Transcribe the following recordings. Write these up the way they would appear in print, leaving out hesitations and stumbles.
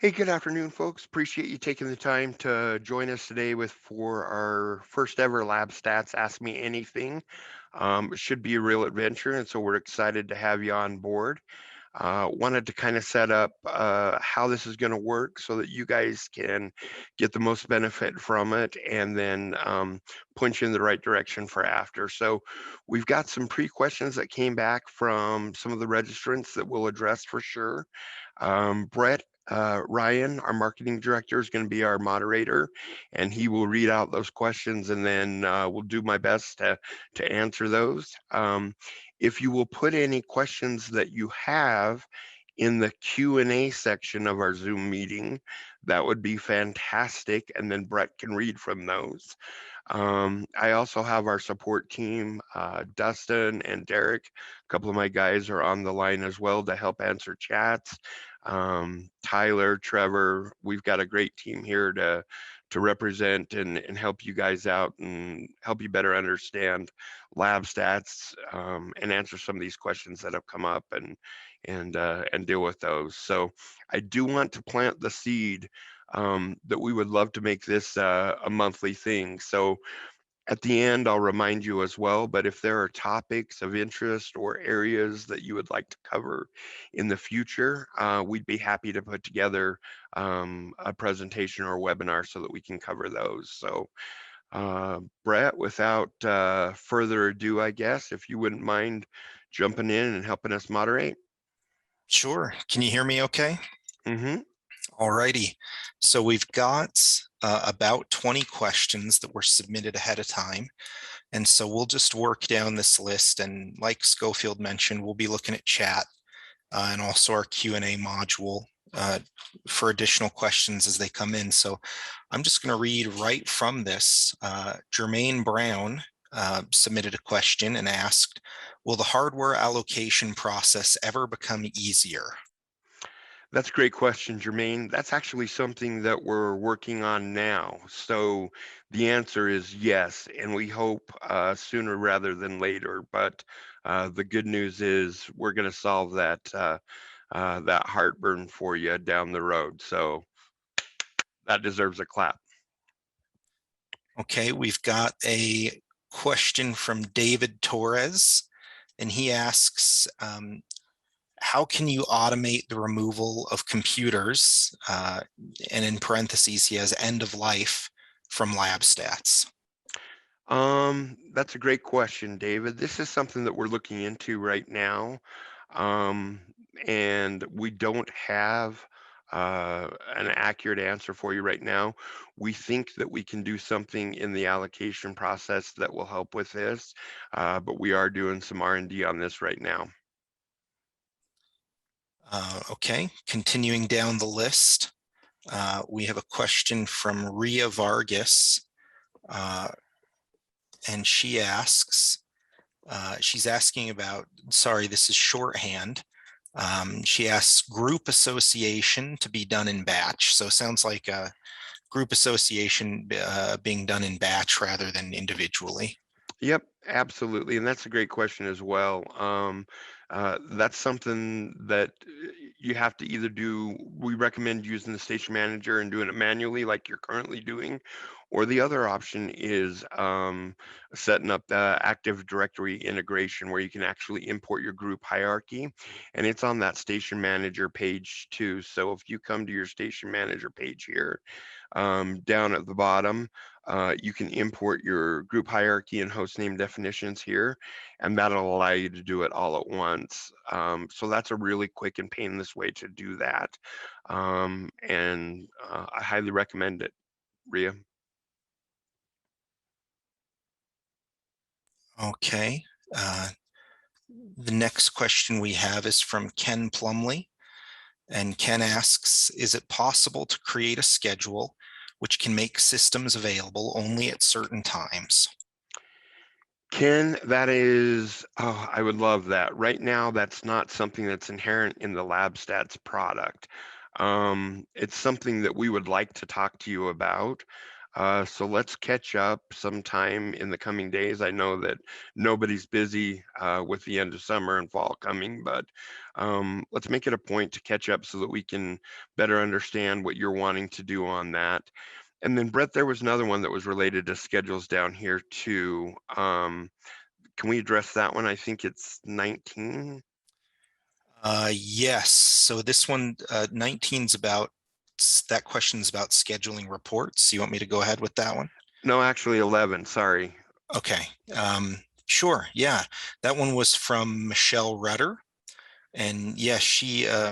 Hey, good afternoon, folks. Appreciate you taking the time to join us today for our first ever Lab Stats Ask Me Anything. It should be a real adventure, and so we're excited to have you on board. Wanted to kind of set up how this is going to work so that you guys can get the most benefit from it and then punch in the right direction for after. So we've got some pre-questions that came back from some of the registrants that we'll address for sure. Brett Ryan, our marketing director, is going to be our moderator, and he will read out those questions, and then we'll do my best to answer those. If you will put any questions that you have in the Q&A section of our Zoom meeting, that would be fantastic, and then Brett can read from those. I also have our support team, Dustin and Derek. A couple of my guys are on the line as well to help answer chats. Tyler, Trevor, we've got a great team here to represent and help you guys out and help you better understand lab stats and answer some of these questions that have come up and deal with those. So I do want to plant the seed that we would love to make this a monthly thing. So at the end, I'll remind you as well, but if there are topics of interest or areas that you would like to cover in the future, we'd be happy to put together a presentation or a webinar so that we can cover those. So Brett, without further ado, I guess, if you wouldn't mind jumping in and helping us moderate. Sure. Can you hear me okay? Mm-hmm. All righty. So we've got about 20 questions that were submitted ahead of time. And so we'll just work down this list. And like Schofield mentioned, we'll be looking at chat and also our Q&A module for additional questions as they come in. So I'm just going to read right from this. Jermaine Brown submitted a question and asked, will the hardware allocation process ever become easier? That's a great question, Jermaine. That's actually something that we're working on now. So the answer is yes, and we hope sooner rather than later. But the good news is we're going to solve that heartburn for you down the road. So that deserves a clap. Okay, we've got a question from David Torres, and he asks, how can you automate the removal of computers? And in parentheses, he has end of life from LabStats. That's a great question, David. This is something that we're looking into right now. Um, and we don't have an accurate answer for you right now. We think that we can do something in the allocation process that will help with this, but we are doing some R&D on this right now. Okay, continuing down the list, we have a question from Ria Vargas, and she asks, she's asking about, sorry, this is shorthand. She asks group association to be done in batch. So it sounds like a group association being done in batch rather than individually. Yep, absolutely. And that's a great question as well. That's something that you have to either do, we recommend using the station manager and doing it manually like you're currently doing, or the other option is setting up the Active Directory integration where you can actually import your group hierarchy. And it's on that station manager page too. So if you come to your station manager page here, down at the bottom, you can import your group hierarchy and hostname definitions here, and that'll allow you to do it all at once. So that's a really quick and painless way to do that. And I highly recommend it, Ria. Okay. The next question we have is from Ken Plumley. And Ken asks, is it possible to create a schedule which can make systems available only at certain times? Ken, that is, oh, I would love that. Right now, that's not something that's inherent in the LabStats product. It's something that we would like to talk to you about. So let's catch up sometime in the coming days. I know that nobody's busy with the end of summer and fall coming, but let's make it a point to catch up so that we can better understand what you're wanting to do on that. And then Brett, there was another one that was related to schedules down here too. Can we address that one? I think it's 19. Yes, so this one, 19's about, that question's about scheduling reports. You want me to go ahead with that one? No, actually 11, sorry. Okay, sure, yeah. That one was from Michelle Rudder. And yes,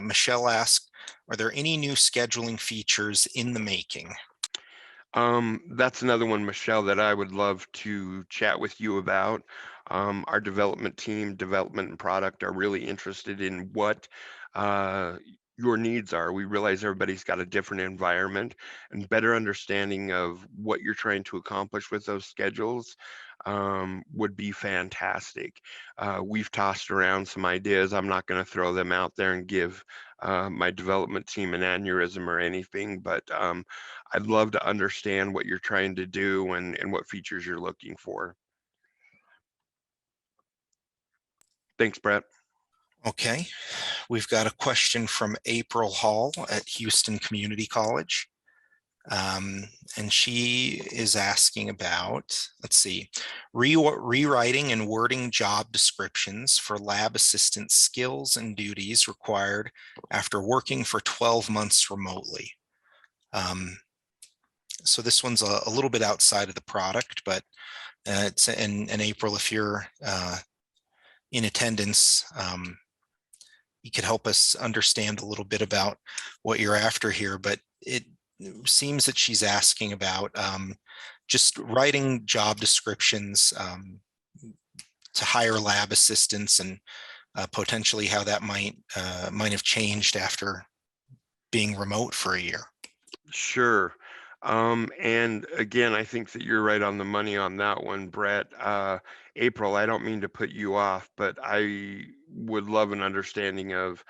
Michelle asked, are there any new scheduling features in the making? That's another one, Michelle, that I would love to chat with you about. Our development team, development and product are really interested in what uh, your needs are. We realize everybody's got a different environment, and better understanding of what you're trying to accomplish with those schedules would be fantastic. We've tossed around some ideas. I'm not going to throw them out there and give my development team an aneurysm or anything, but I'd love to understand what you're trying to do and what features you're looking for. Thanks, Brett. Okay, we've got a question from April Hall at Houston Community College. Um, and she is asking about, let's see, rewriting and wording job descriptions for lab assistant skills and duties required after working for 12 months remotely. So this one's a little bit outside of the product, but it's in April, if you're in attendance, you could help us understand a little bit about what you're after here, but it seems that she's asking about just writing job descriptions to hire lab assistants and potentially how that might have changed after being remote for a year. Sure. And again, I think that you're right on the money on that one, Brett. April, I don't mean to put you off, but I would love an understanding of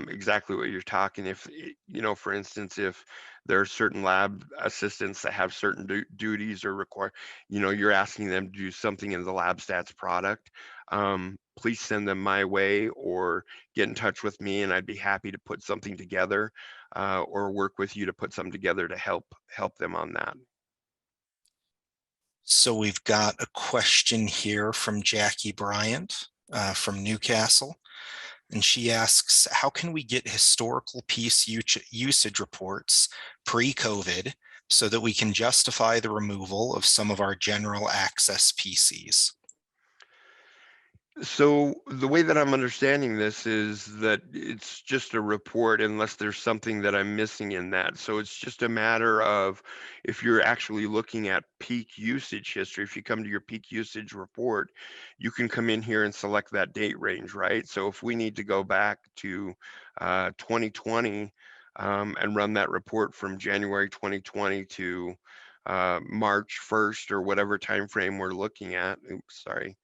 exactly what you're talking. If, for instance, if there are certain lab assistants that have certain duties or require, you're asking them to do something in the LabStats product, please send them my way or get in touch with me, and I'd be happy to put something together or work with you to put something together to help them on that. So we've got a question here from Jackie Bryant from Newcastle. And she asks, how can we get historical piece usage reports pre-COVID so that we can justify the removal of some of our general access PCs? So the way that I'm understanding this is that it's just a report unless there's something that I'm missing in that. So it's just a matter of if you're actually looking at peak usage history, if you come to your peak usage report, you can come in here and select that date range, right? So if we need to go back to 2020 and run that report from January 2020 to March 1st or whatever time frame we're looking at, oops, sorry.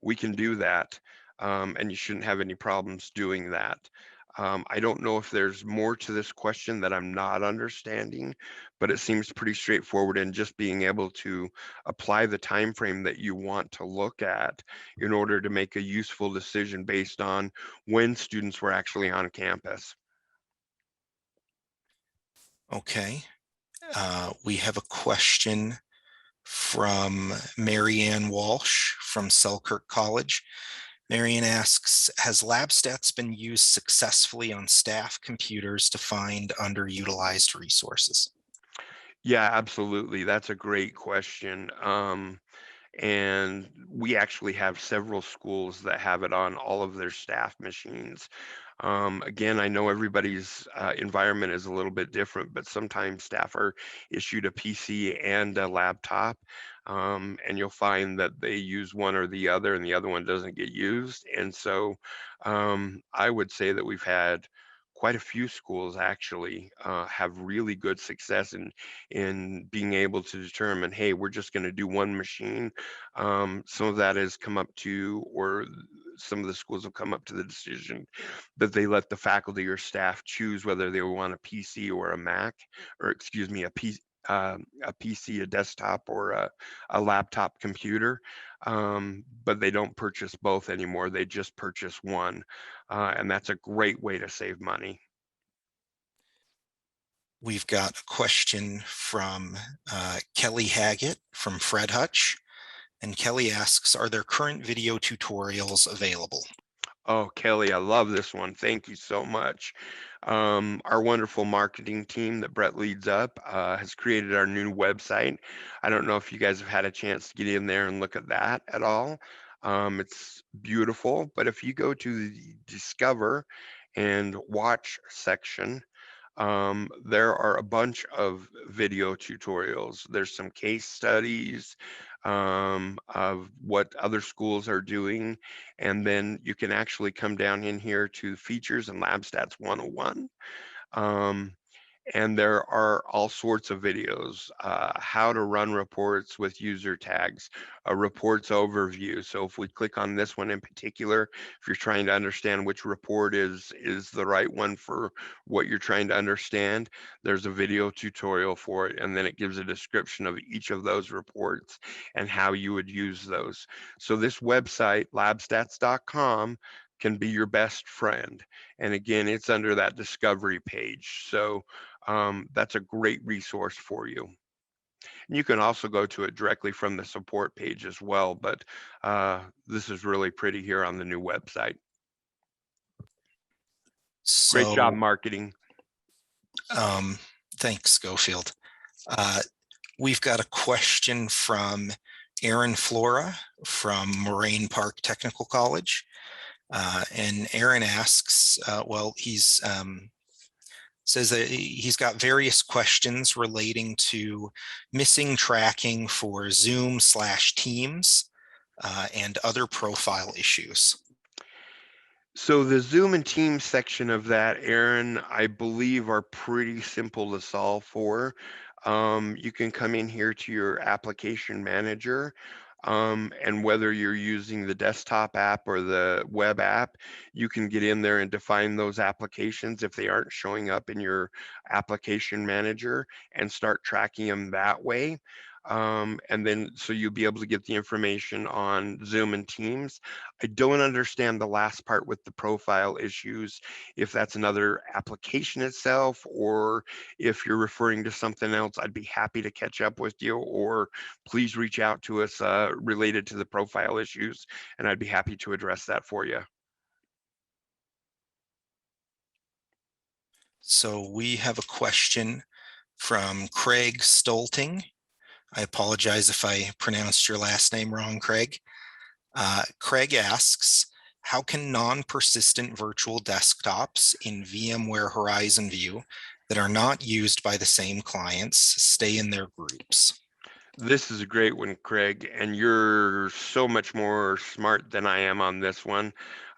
We can do that, and you shouldn't have any problems doing that. I don't know if there's more to this question that I'm not understanding, but it seems pretty straightforward in just being able to apply the time frame that you want to look at in order to make a useful decision based on when students were actually on campus. Okay, we have a question from Marianne Walsh from Selkirk College. Marianne asks, has LabStats been used successfully on staff computers to find underutilized resources? Yeah, absolutely. That's a great question. And we actually have several schools that have it on all of their staff machines. Again, I know everybody's environment is a little bit different, but sometimes staff are issued a PC and a laptop, and you'll find that they use one or the other, and the other one doesn't get used. And so I would say that we've had quite a few schools actually have really good success in being able to determine, hey, we're just going to do one machine. Some of that has come up to, or some of the schools have come up to the decision that they let the faculty or staff choose whether they want a PC or a Mac, or excuse me, a PC, a desktop, or a laptop computer, but they don't purchase both anymore. They just purchase one, and that's a great way to save money. We've got a question from Kelly Haggett from Fred Hutch. And Kelly asks, are there current video tutorials available? Oh, Kelly, I love this one. Thank you so much. Our wonderful marketing team that Brett leads up has created our new website. I don't know if you guys have had a chance to get in there and look at that at all. It's beautiful, but if you go to the Discover and Watch section, there are a bunch of video tutorials. There's some case studies of what other schools are doing. And then you can actually come down in here to features and LabStats 101. Um, and there are all sorts of videos, how to run reports with user tags, a reports overview. So if we click on this one in particular, if you're trying to understand which report is the right one for what you're trying to understand, there's a video tutorial for it, and then it gives a description of each of those reports and how you would use those. So this website, labstats.com, can be your best friend. And again, it's under that discovery page. So that's a great resource for you. And you can also go to it directly from the support page as well, but this is really pretty here on the new website. Great job, So marketing. thanks, Schofield. We've got a question from Aaron Flora from Moraine Park Technical College. And Aaron asks, he's says that he's got various questions relating to missing tracking for Zoom/Teams and other profile issues. So the Zoom and Teams section of that, Aaron, I believe are pretty simple to solve for. You can come in here to your application manager, and whether you're using the desktop app or the web app, you can get in there and define those applications if they aren't showing up in your application manager and start tracking them that way. And then so you'll be able to get the information on Zoom and Teams. I don't understand the last part with the profile issues, if that's another application itself, or if you're referring to something else. I'd be happy to catch up with you, or please reach out to us related to the profile issues, and I'd be happy to address that for you. So we have a question from Craig Stolting. I apologize if I pronounced your last name wrong, Craig. Craig asks, how can non-persistent virtual desktops in VMware Horizon View that are not used by the same clients stay in their groups? This is a great one, Craig, and you're so much more smart than I am on this one.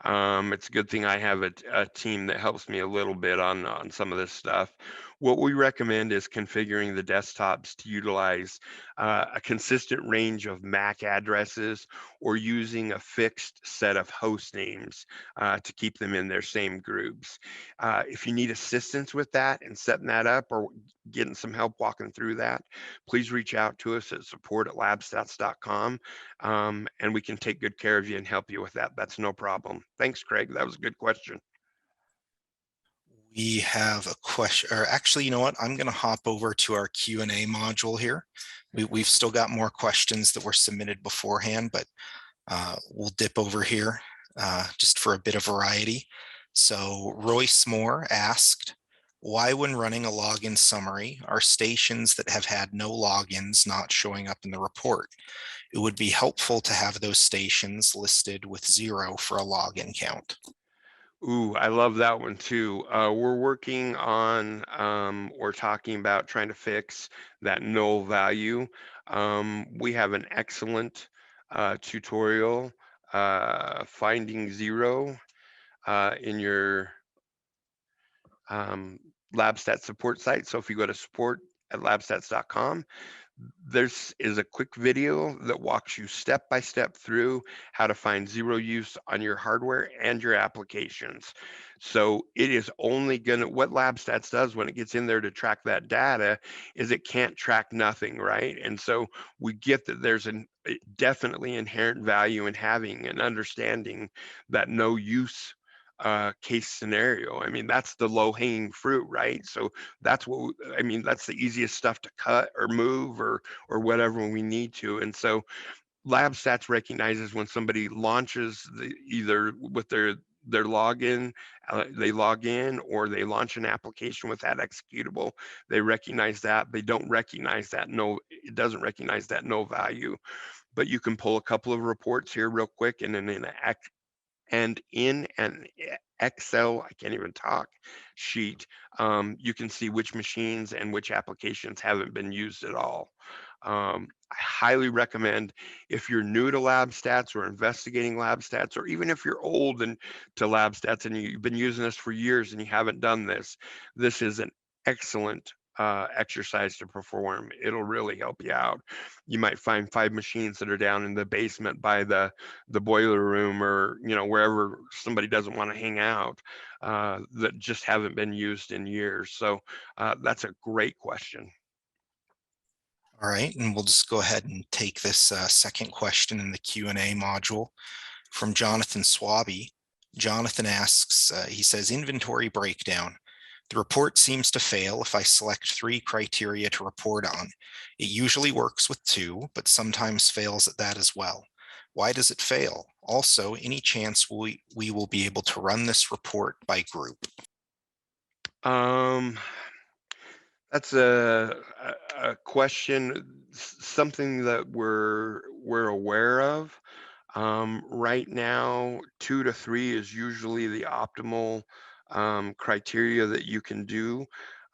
It's a good thing I have a team that helps me a little bit on some of this stuff. What we recommend is configuring the desktops to utilize a consistent range of MAC addresses, or using a fixed set of host names to keep them in their same groups. If you need assistance with that and setting that up, or getting some help walking through that, please reach out to us at support@labstats.com, and we can take good care of you and help you with that. That's no problem. Thanks, Craig. That was a good question. We have a question, or actually, you know what? I'm going to hop over to our Q&A module here. We've still got more questions that were submitted beforehand, but we'll dip over here just for a bit of variety. So Royce Moore asked, why when running a login summary are stations that have had no logins not showing up in the report? It would be helpful to have those stations listed with 0 for a login count. Ooh, I love that one too. We're working on or talking about trying to fix that null value. We have an excellent tutorial, finding 0 in your LabStat support site. So if you go to support at labstats.com. This is a quick video that walks you step by step through how to find zero use on your hardware and your applications. So it is only gonna, what LabStats does when it gets in there to track that data is it can't track nothing, right? And so we get that there's an definitely inherent value in having and understanding that no use case scenario. I mean, that's the low hanging fruit, right? So that's what I mean. That's the easiest stuff to cut or move or whatever we need to. And so LabStats recognizes when somebody launches either with their login, they log in or they launch an application with that executable. They recognize that. They don't recognize that no, it doesn't recognize that no value. But you can pull a couple of reports here real quick, and then in an Excel, I can't even talk, sheet, you can see which machines and which applications haven't been used at all. I highly recommend if you're new to LabStats or investigating LabStats, or even if you're old and to LabStats and you've been using this for years and you haven't done this, this is an excellent exercise to perform. It'll really help you out. You might find 5 machines that are down in the basement by the boiler room, or wherever somebody doesn't want to hang out, that just haven't been used in years. So that's a great question. All right, and we'll just go ahead and take this second question in the Q&A module from Jonathan Swaby. Jonathan asks, he says, inventory breakdown. The report seems to fail if I select 3 criteria to report on. It usually works with 2, but sometimes fails at that as well. Why does it fail? Also, any chance we will be able to run this report by group? um that's a question, something that we're aware of. Right now, 2 to 3 is usually the optimal criteria that you can do.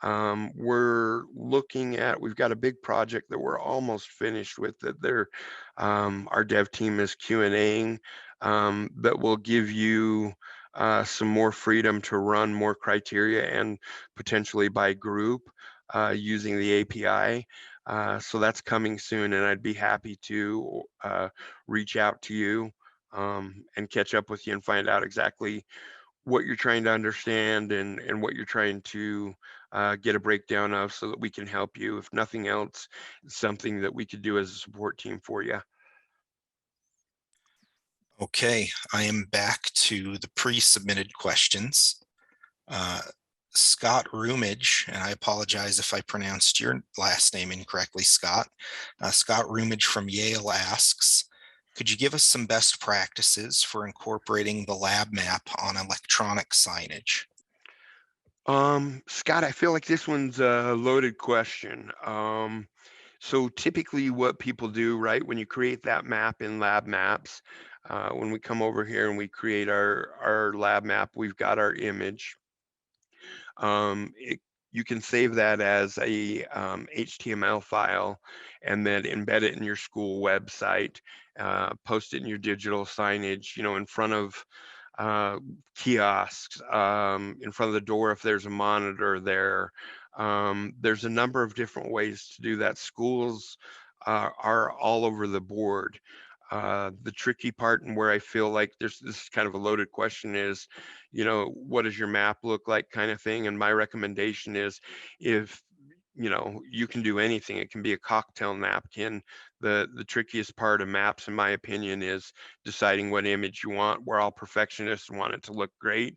We've got a big project that we're almost finished with, that our dev team is Q&Aing, that will give you some more freedom to run more criteria and potentially by group using the API. So that's coming soon, and I'd be happy to reach out to you and catch up with you and find out exactly what you're trying to understand and what you're trying to get a breakdown of, so that we can help you. If nothing else, it's something that we could do as a support team for you. Okay, I am back to the pre-submitted questions. Scott Rumage, and I apologize if I pronounced your last name incorrectly, Scott. Scott Rumage from Yale asks, could you give us some best practices for incorporating the lab map on electronic signage? Scott, I feel like this one's a loaded question. So typically what people do, right, when you create that map in Lab Maps, when we come over here and we create our lab map, we've got our image. You can save that as a HTML file and then embed it in your school website, post it in your digital signage, in front of uh, kiosks, in front of the door if there's a monitor there. There's a number of different ways to do that. Schools are all over the board. The tricky part, and where I feel like this is kind of a loaded question, is, what does your map look like, kind of thing. And my recommendation is, if you can do anything. It can be a cocktail napkin. The trickiest part of maps, in my opinion, is deciding what image you want. We're all perfectionists and want it to look great.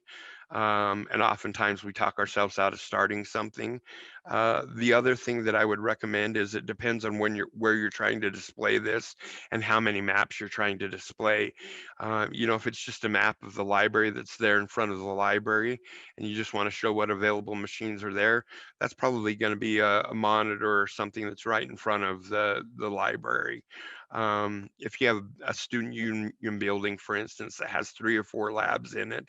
And oftentimes we talk ourselves out of starting something. The other thing that I would recommend is, it depends on where you're trying to display this and how many maps you're trying to display. If it's just a map of the library that's there in front of the library and you just want to show what available machines are there, that's probably going to be a monitor or something that's right in front of the library. If you have a student union building, for instance, that has 3 or 4 labs in it,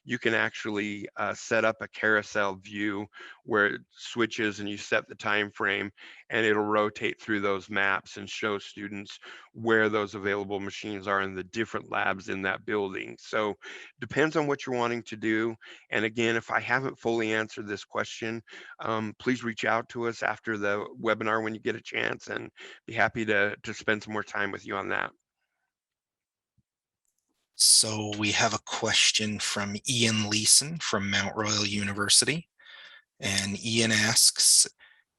you can actually set up a carousel view where it switches and you set the time frame, and it'll rotate through those maps and show students where those available machines are in the different labs in that building. So depends on what you're wanting to do. And again, if I haven't fully answered this question, please reach out to us after the webinar when you get a chance, and be happy to spend some more time with you on that. So we have a question from Ian Leeson from Mount Royal University. And Ian asks,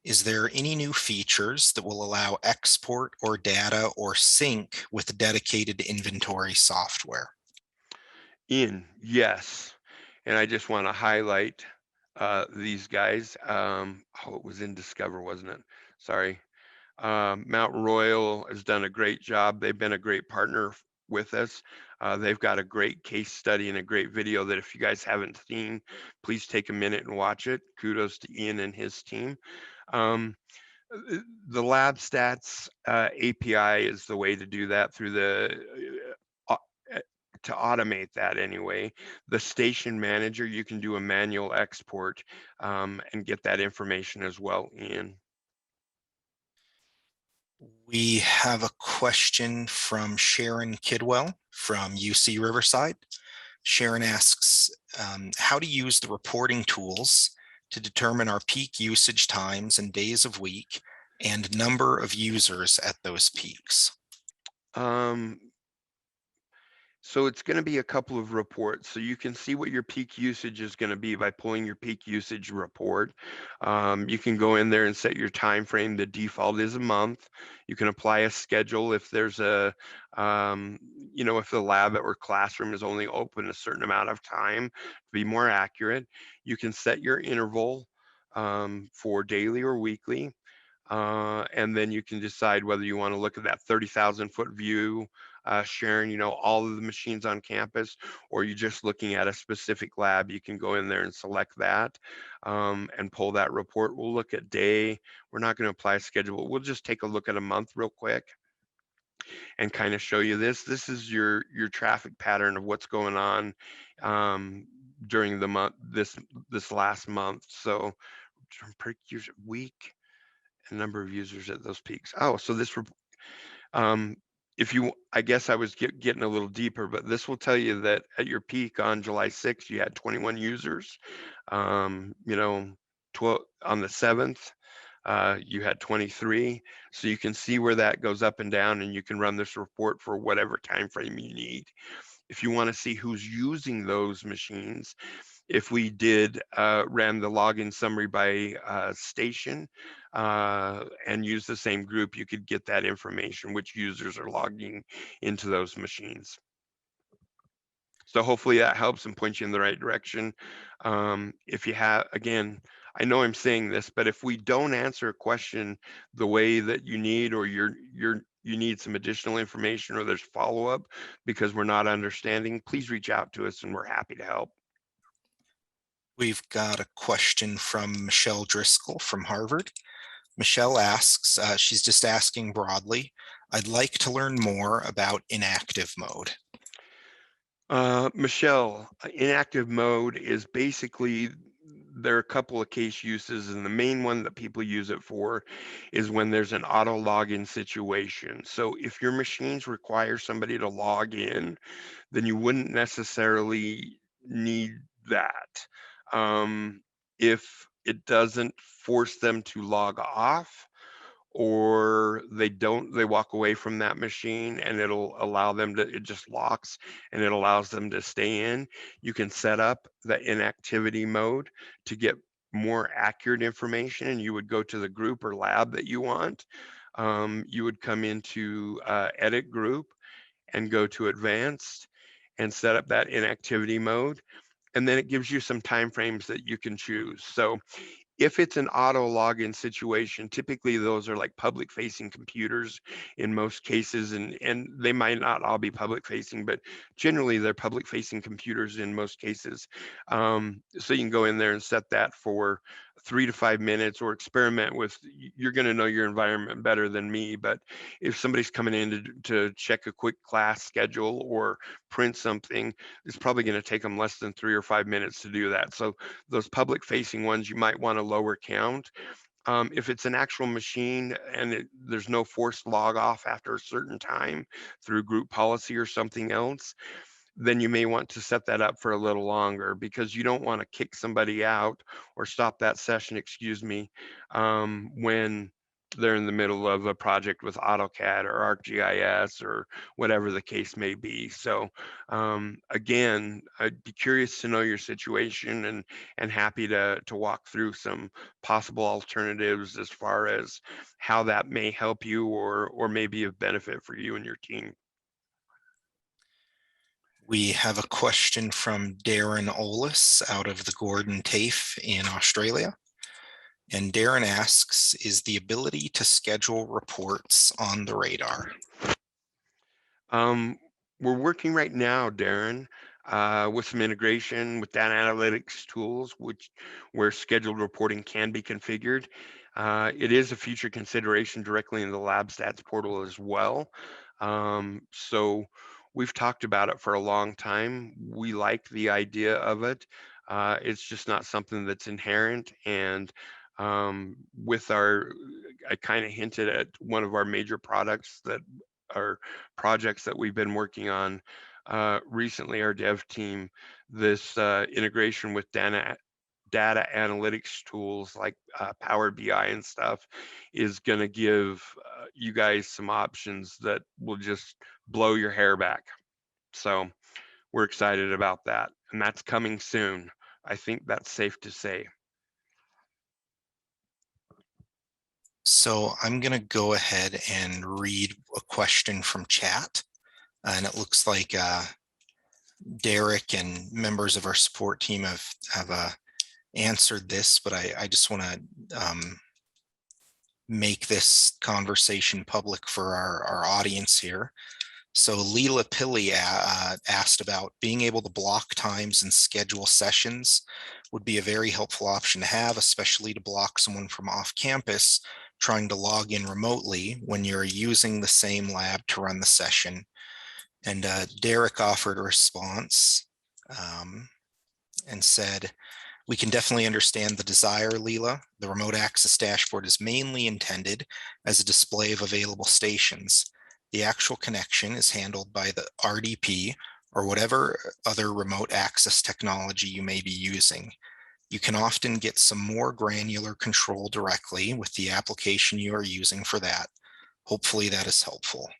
is there any new features that will allow export or data or sync with dedicated inventory software? Ian, yes. And I just want to highlight these guys. Oh, it was in Discover, wasn't it? Sorry. Mount Royal has done a great job. They've been a great partner with us. They've got a great case study and a great video that if you guys haven't seen, please take a minute and watch it. Kudos to Ian and his team. Um, the LabStats API is the way to do that through the to automate that anyway. The station manager, you can do a manual export and get that information as well in. We have a question from Sharon Kidwell from UC Riverside. Sharon asks how to use the reporting tools to determine our peak usage times and days of week and number of users at those peaks. Um, So it's going to be a couple of reports. So you can see what your peak usage is going to be by pulling your peak usage report. You can go in there and set your time frame. The default is a month. You can apply a schedule if there's a, if the lab or classroom is only open a certain amount of time to be more accurate. You can set your interval for daily or weekly. And then you can decide whether you want to look at that 30,000-foot view, sharing, all of the machines on campus, or you're just looking at a specific lab. You can go in there and select that and pull that report. We'll look at day. We're not going to apply a schedule. We'll just take a look at a month real quick and kind of show you this. This is your traffic pattern of what's going on during the month, this last month. So per user week, number of users at those peaks. Oh, so this, um, if you, I guess I was getting a little deeper, but this will tell you that at your peak on July 6th, you had 21 users. 12 on the 7th, you had 23. So you can see where that goes up and down, and you can run this report for whatever time frame you need. If you want to see who's using those machines, if we did ran the login summary by station and use the same group, you could get that information, which users are logging into those machines. So hopefully that helps and points you in the right direction. If you have, again, I know I'm saying this, but if we don't answer a question the way that you need, or you need some additional information, or there's follow-up because we're not understanding, please reach out to us and we're happy to help. We've got a question from Michelle Driscoll from Harvard. Michelle asks, she's just asking broadly, I'd like to learn more about inactive mode. Michelle, inactive mode is basically, there are a couple of case uses, and the main one that people use it for is when there's an auto login situation. So if your machines require somebody to log in, then you wouldn't necessarily need that. If it doesn't force them to log off, or they walk away from that machine and it'll allow them to, it just locks and it allows them to stay in, you can set up the inactivity mode to get more accurate information, and you would go to the group or lab that you want. You would come into edit group and go to advanced and set up that inactivity mode, and then it gives you some time frames that you can choose. So if it's an auto login situation, typically those are like public facing computers in most cases, and they might not all be public facing, but generally they're public facing computers in most cases. So you can go in there and set that for 3 to 5 minutes or experiment with, you're going to know your environment better than me, but if somebody's coming in to check a quick class schedule or print something, it's probably going to take them less than 3 or 5 minutes to do that. So those public facing ones, you might want a lower count. If it's an actual machine and there's no forced log off after a certain time through group policy or something else, then you may want to set that up for a little longer, because you don't want to kick somebody out or stop that session, excuse me, when they're in the middle of a project with AutoCAD or ArcGIS or whatever the case may be. So again, I'd be curious to know your situation, and happy to walk through some possible alternatives as far as how that may help you or maybe of benefit for you and your team. We have a question from Darren Olis out of the Gordon TAFE in Australia. And Darren asks, is the ability to schedule reports on the radar? Um, we're working right now, Darren, with some integration with data analytics tools, where scheduled reporting can be configured. It is a future consideration directly in the LabStats portal as well. So we've talked about it for a long time. We like the idea of it. It's just not something that's inherent. And with our, I kind of hinted at one of our major products that are projects that we've been working on recently, our dev team, this integration with data analytics tools like Power BI and stuff is going to give you guys some options that will just blow your hair back. So we're excited about that, and that's coming soon. I think that's safe to say. So I'm going to go ahead and read a question from chat. And it looks like Derek and members of our support team have answered this, but I just want to make this conversation public for our audience here. So Leela Pilley asked about being able to block times and schedule sessions would be a very helpful option to have, especially to block someone from off campus trying to log in remotely when you're using the same lab to run the session. And Derek offered a response and said, we can definitely understand the desire, Leela. The remote access dashboard is mainly intended as a display of available stations. The actual connection is handled by the RDP or whatever other remote access technology you may be using. You can often get some more granular control directly with the application you are using for that. Hopefully that is helpful.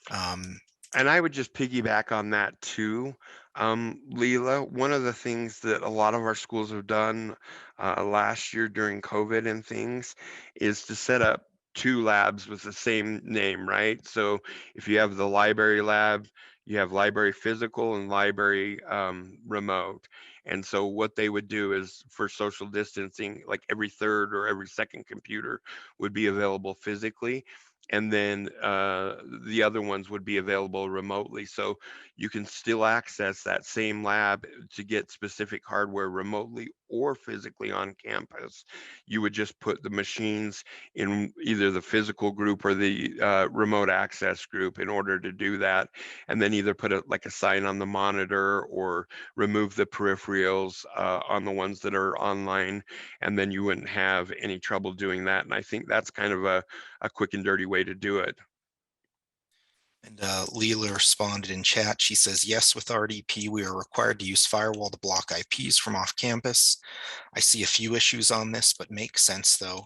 And I would just piggyback on that too. Leela, one of the things that a lot of our schools have done last year during COVID and things is to set up two labs with the same name, right? So if you have the library lab, you have library physical and library remote. And so what they would do is, for social distancing, like every third or every second computer would be available physically, and then the other ones would be available remotely. So you can still access that same lab to get specific hardware remotely or physically on campus. You would just put the machines in either the physical group or the remote access group in order to do that, and then either put like a sign on the monitor or remove the peripherals on the ones that are online, and then you wouldn't have any trouble doing that. And I think that's kind of a quick and dirty way to do it. And Leela responded in chat. She says, yes, with RDP, we are required to use firewall to block IPs from off campus. I see a few issues on this, but makes sense though.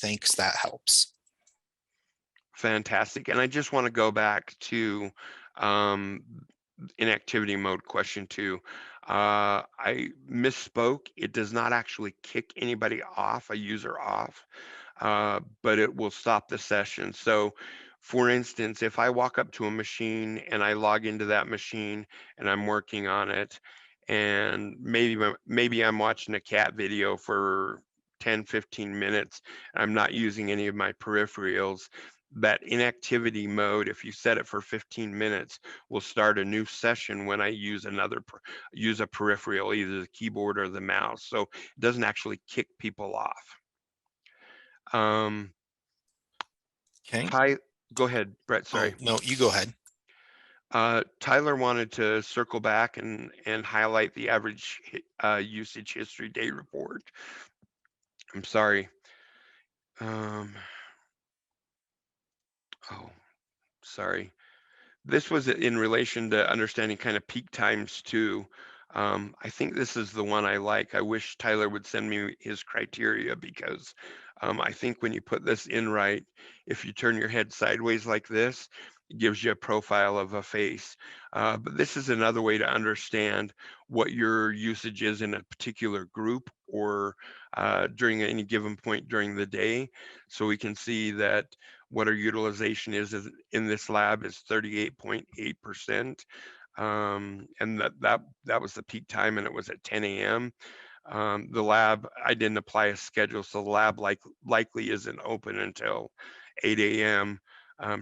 Thanks, that helps. Fantastic. And I just want to go back to inactivity mode question 2. I misspoke. It does not actually kick anybody off, a user off, but it will stop the session. So for instance, if I walk up to a machine and I log into that machine and I'm working on it, and maybe I'm watching a cat video for 10, 15 minutes, and I'm not using any of my peripherals, that inactivity mode, if you set it for 15 minutes, will start a new session when I use use a peripheral, either the keyboard or the mouse. So it doesn't actually kick people off. Um, Okay. Ty, go ahead, Brett. Oh, Sorry. no, you go ahead. Tyler wanted to circle back and highlight the average usage history day report. I'm sorry. Um, oh, sorry. This was in relation to understanding kind of peak times too. I think this is the one I like. I wish Tyler would send me his criteria because I think when you put this in right, if you turn your head sideways like this, it gives you a profile of a face. But this is another way to understand what your usage is in a particular group or during any given point during the day. So we can see that what our utilization is in this lab is 38.8%. And that was the peak time, and it was at 10 a.m. The lab, I didn't apply a schedule, so the lab likely isn't open until 8 a.m.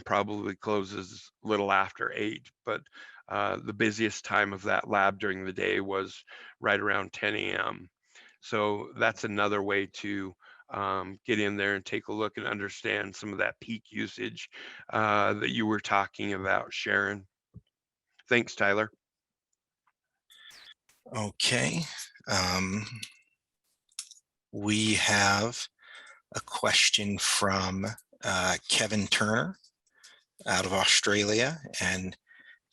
Probably closes a little after 8, but the busiest time of that lab during the day was right around 10 a.m. So that's another way to get in there and take a look and understand some of that peak usage that you were talking about, Sharon. Thanks, Tyler. Okay. Um, we have a question from Kevin Turner out of Australia. And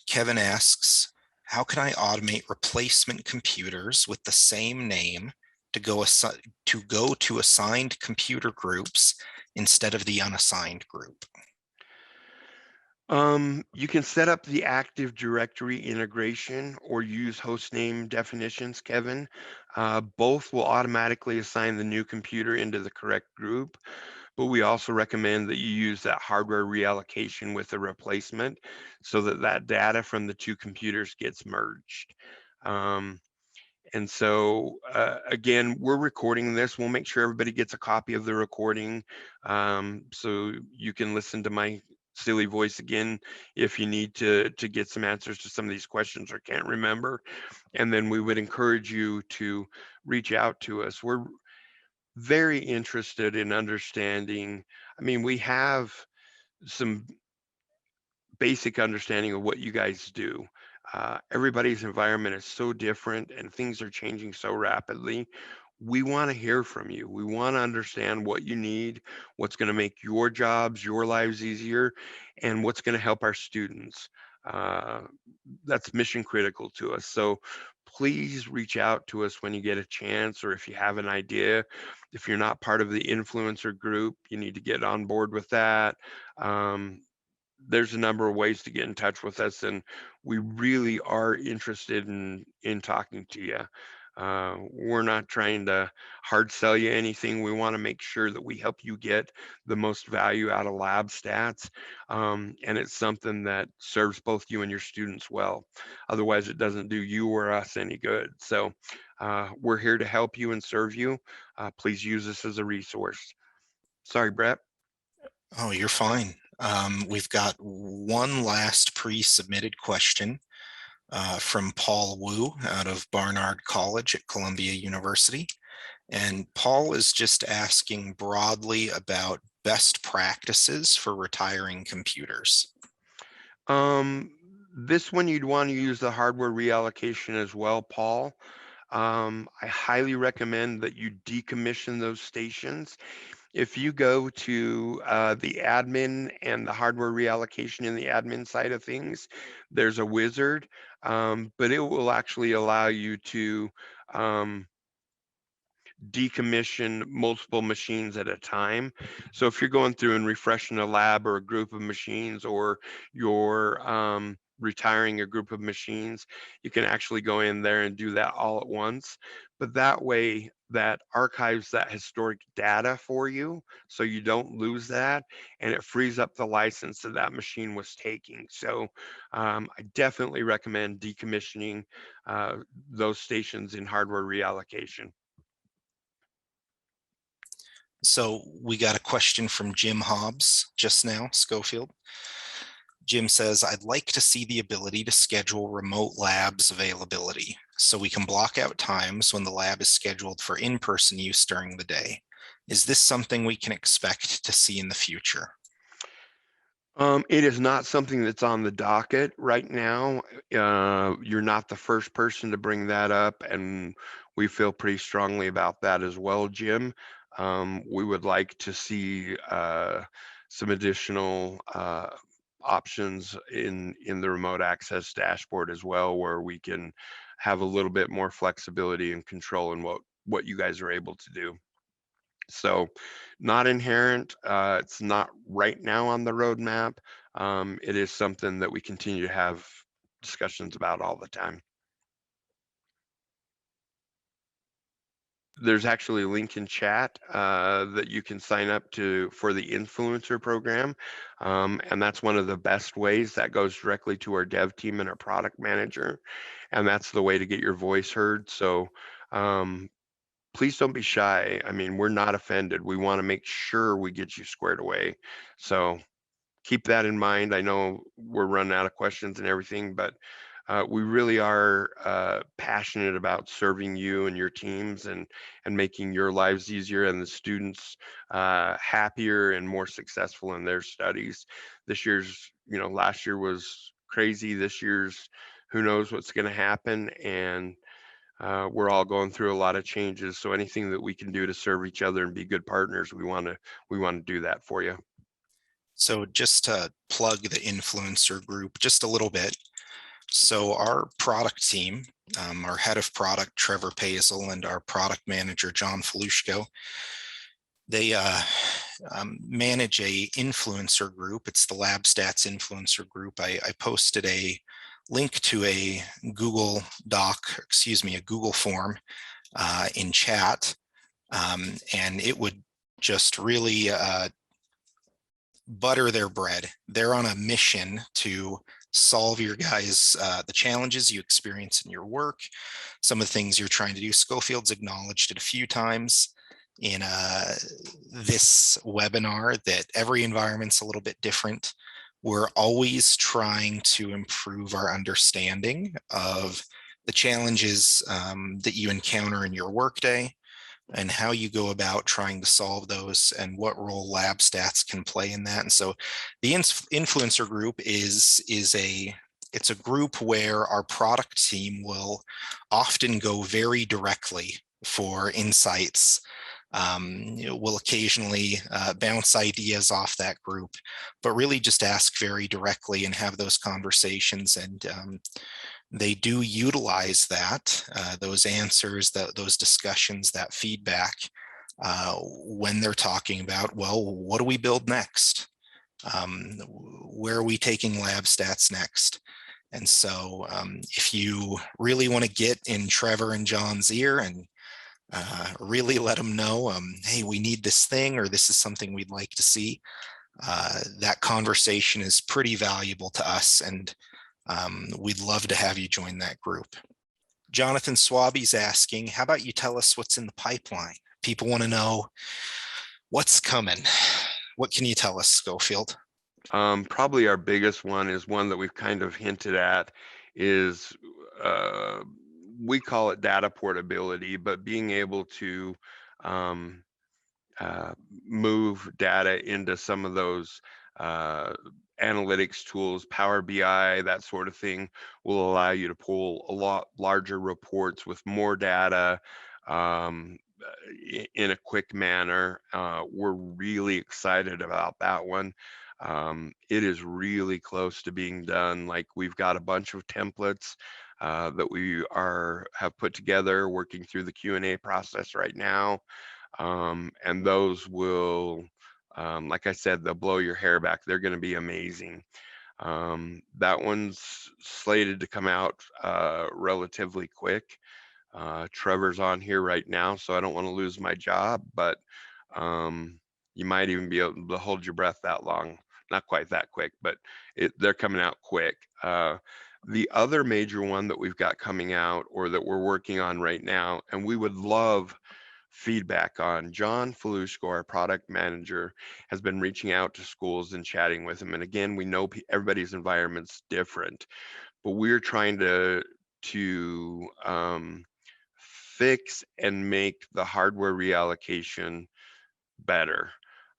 Kevin asks, how can I automate replacement computers with the same name to go to assigned computer groups instead of the unassigned group? You can set up the Active Directory integration or use hostname definitions, Kevin. Both will automatically assign the new computer into the correct group, but we also recommend that you use that hardware reallocation with the replacement so that that data from the two computers gets merged. Um, and so, again, we're recording this. We'll make sure everybody gets a copy of the recording so you can listen to my silly voice again if you need to get some answers to some of these questions or can't remember. And then we would encourage you to reach out to us. We're very interested in understanding. I mean, we have some basic understanding of what you guys do. Everybody's environment is so different and things are changing so rapidly. We want to hear from you. We want to understand what you need, what's going to make your jobs, your lives easier, and what's going to help our students. Uh, that's mission critical to us. So please reach out to us when you get a chance or if you have an idea. If you're not part of the influencer group, you need to get on board with that. Um, there's a number of ways to get in touch with us, and we really are interested in talking to you. We're not trying to hard sell you anything. We want to make sure that we help you get the most value out of LabStats, and it's something that serves both you and your students well. Otherwise, it doesn't do you or us any good. So we're here to help you and serve you. Please use us as a resource. Sorry, Brett. Oh, you're fine. We've got one last pre-submitted question from Paul Wu out of Barnard College at Columbia University. And Paul is just asking broadly about best practices for retiring computers. Um, this one you'd want to use the hardware reallocation as well, Paul. I highly recommend that you decommission those stations. If you go to the admin and the hardware reallocation in the admin side of things, there's a wizard, but it will actually allow you to decommission multiple machines at a time. So if you're going through and refreshing a lab or a group of machines, or you're retiring a group of machines, you can actually go in there and do that all at once. But that way, that archives that historic data for you so you don't lose that, and it frees up the license that that machine was taking. So I definitely recommend decommissioning those stations in hardware reallocation. So we got a question from Jim Hobbs just now, Schofield. Jim says, I'd like to see the ability to schedule remote labs availability so we can block out times when the lab is scheduled for in-person use during the day. Is this something we can expect to see in the future? It is not something that's on the docket right now. You're not the first person to bring that up, and we feel pretty strongly about that as well, Jim. We would like to see some additional options in the remote access dashboard as well, where we can have a little bit more flexibility and control in what you guys are able to do. So not inherent. It's not right now on the roadmap. It is something that we continue to have discussions about all the time. There's actually a link in chat that you can sign up for the influencer program. And that's one of the best ways. That goes directly to our dev team and our product manager. And that's the way to get your voice heard. So please don't be shy. I mean, we're not offended. We want to make sure we get you squared away. So keep that in mind. I know we're running out of questions and everything, but we really are passionate about serving you and your teams and making your lives easier and the students happier and more successful in their studies. Last year was crazy. This year's, who knows what's going to happen, and we're all going through a lot of changes. So anything that we can do to serve each other and be good partners, we want to do that for you. So just to plug the influencer group just a little bit. So our product team, our head of product, Trevor Paisel, and our product manager, John Felushko, they manage a influencer group. It's the LabStats influencer group. I posted a link to a Google a Google form in chat, and it would just really butter their bread. They're on a mission to solve your guys, the challenges you experience in your work, some of the things you're trying to do. Schofield's acknowledged it a few times in this webinar that every environment's a little bit different. We're always trying to improve our understanding of the challenges that you encounter in your workday and how you go about trying to solve those and what role LabStats can play in that. And so the influencer group it's a group where our product team will often go very directly for insights. We'll occasionally bounce ideas off that group, but really just ask very directly and have those conversations. And they do utilize that, those answers, those discussions, that feedback when they're talking about, well, what do we build next? Where are we taking LabStats next? And so if you really want to get in Trevor and John's ear and really let them know, hey, we need this thing, or this is something we'd like to see, that conversation is pretty valuable to us. And we'd love to have you join that group. Jonathan Swaby's asking, how about you tell us what's in the pipeline? People want to know what's coming. What can you tell us, Schofield? Probably our biggest one is one that we've kind of hinted at is we call it data portability, but being able to move data into some of those analytics tools, Power BI, that sort of thing, will allow you to pull a lot larger reports with more data in a quick manner. We're really excited about that one. It is really close to being done. Like, we've got a bunch of templates that we have put together, working through the Q&A process right now. And those will, like I said, they'll blow your hair back. They're going to be amazing. That one's slated to come out relatively quick. Trevor's on here right now, so I don't want to lose my job, but you might even be able to hold your breath that long. Not quite that quick, but they're coming out quick. The other major one that we've got coming out, or that we're working on right now, and we would love feedback on. John Falushko, our product manager, has been reaching out to schools and chatting with them. And again, we know everybody's environment's different, but we're trying to fix and make the hardware reallocation better.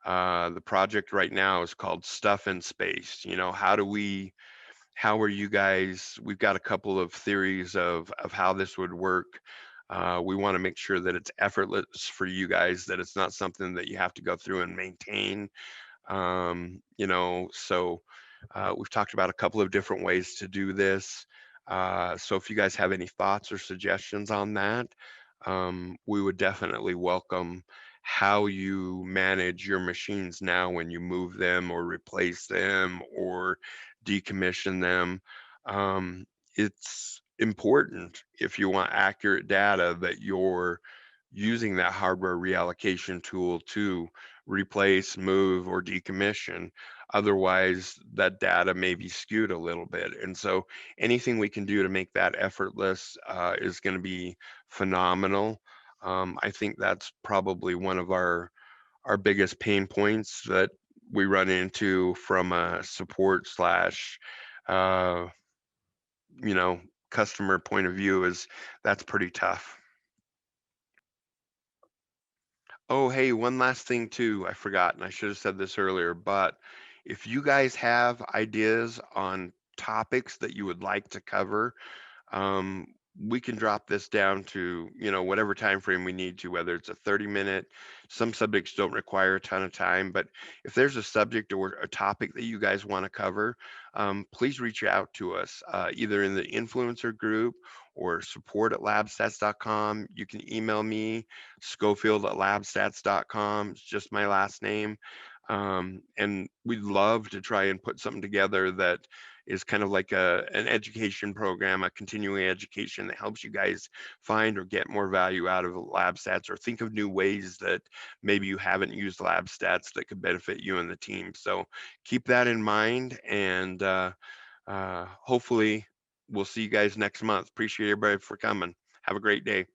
The project right now is called Stuff in Space. You know, how are you guys? We've got a couple of theories of how this would work. We want to make sure that it's effortless for you guys, that it's not something that you have to go through and maintain. We've talked about a couple of different ways to do this. So if you guys have any thoughts or suggestions on that, we would definitely welcome how you manage your machines now when you move them or replace them or decommission them. It's important, if you want accurate data, that you're using that hardware reallocation tool to replace, move, or decommission. Otherwise, that data may be skewed a little bit. And so anything we can do to make that effortless is going to be phenomenal. I think that's probably one of our biggest pain points that we run into from a support slash, uh, you know, customer point of view, is that's pretty tough. Oh, hey, one last thing too. I forgot, and I should have said this earlier, but if you guys have ideas on topics that you would like to cover, um, we can drop this down to, whatever time frame we need to, whether it's a 30-minute. Some subjects don't require a ton of time, but if there's a subject or a topic that you guys want to cover, please reach out to us, either in the influencer group or support@labstats.com. You can email me, schofield@labstats.com. It's just my last name. And we'd love to try and put something together that is kind of like an education program, a continuing education that helps you guys find or get more value out of lab stats, or think of new ways that maybe you haven't used lab stats that could benefit you and the team. So keep that in mind, and hopefully we'll see you guys next month. Appreciate everybody for coming. Have a great day.